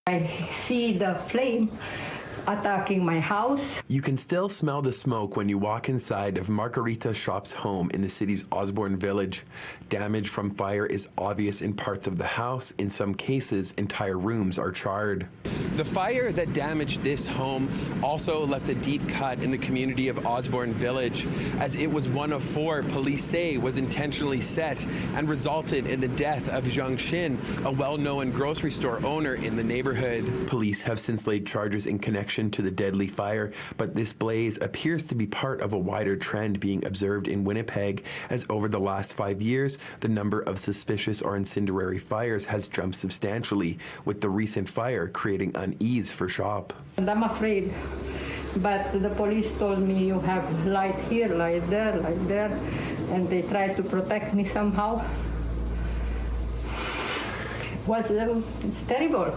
I see the flame attacking my house. You can still smell the smoke when you walk inside of Margarita Shop's home in the city's Osborne Village. Damage from fire is obvious in parts of the house. In some cases, entire rooms are charred. The fire that damaged this home also left a deep cut in the community of Osborne Village, as it was one of 4 police say was intentionally set and resulted in the death of Zhang Xin, a well-known grocery store owner in the neighborhood. Police have since laid charges in connection to the deadly fire, but this blaze appears to be part of a wider trend being observed in Winnipeg, as over the last 5 years, the number of suspicious or incendiary fires has jumped substantially, with the recent fire creating unease for Shop. And I'm afraid, but the police told me you have light here, light there, and they tried to protect me somehow. It's terrible.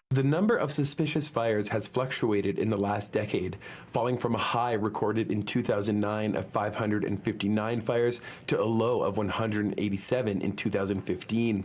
The number of suspicious fires has fluctuated in the last decade, falling from a high recorded in 2009 of 559 fires to a low of 187 in 2015.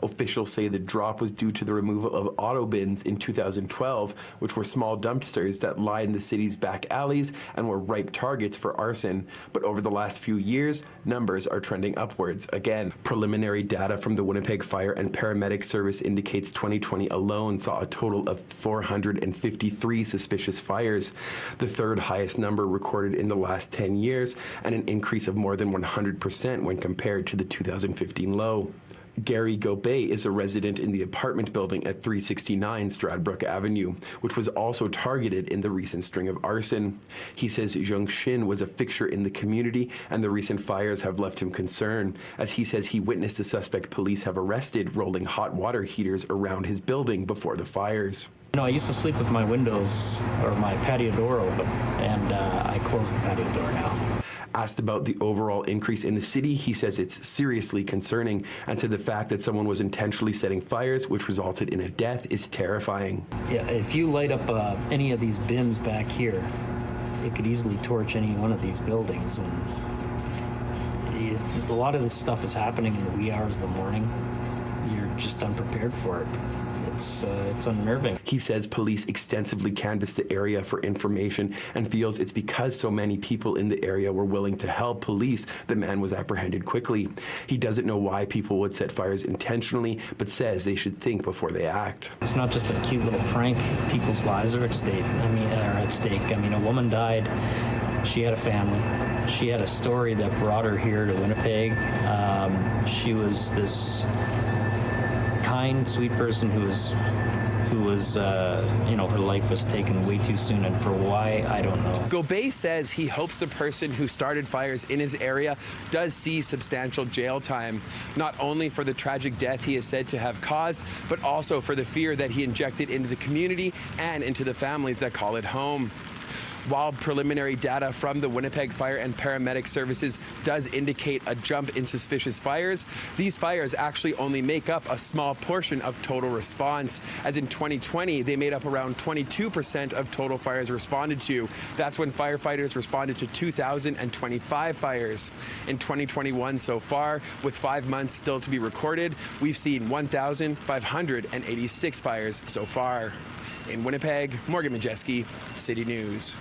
Officials say the drop was due to the removal of AUTOBINS in 2012, which were small dumpsters that lined the city's back alleys and were ripe targets for arson. But over the last few years, numbers are trending upwards again. Preliminary data from the Winnipeg Fire and Paramedic Service indicates 2020 alone saw a total of 453 suspicious fires, the third highest number recorded in the last 10 years, and an increase of more than 100% when compared to the 2015 low. Gary Gobet is a resident in the apartment building at 369 Stradbrook Avenue, which was also targeted in the recent string of arson. He says Zhang Xin was a fixture in the community, and the recent fires have left him concerned, as he says he witnessed a suspect police have arrested rolling hot water heaters around his building before the fires. You know, I used to sleep with my windows or my patio door open, and I closed the patio door now. Asked about the overall increase in the city, he says it's seriously concerning, and said the fact that someone was intentionally setting fires, which resulted in a death, is terrifying. Yeah, if you light up any of these bins back here, it could easily torch any one of these buildings, and a lot of this stuff is happening in the wee hours of the morning. You're just unprepared for it. It's unnerving. He says police extensively canvassed the area for information and feels it's because so many people in the area were willing to help police the man was apprehended quickly. He doesn't know why people would set fires intentionally, but says they should think before they act. It's not just a cute little prank. People's lives are at stake. I mean, a woman died. She had a family. She had a story that brought her here to Winnipeg. She was this kind, sweet person who was, her life was taken way too soon, and for why, I don't know. Gobet says he hopes the person who started fires in his area does see substantial jail time, not only for the tragic death he is said to have caused, but also for the fear that he injected into the community and into the families that call it home. While preliminary data from the Winnipeg Fire and Paramedic Services does indicate a jump in suspicious fires, these fires actually only make up a small portion of total response, as in 2020 they made up around 22% of total fires responded to. That's when firefighters responded to 2,025 fires. In 2021 so far, with 5 months still to be recorded, we've seen 1,586 fires so far. In Winnipeg, Morgan Majeski, City News.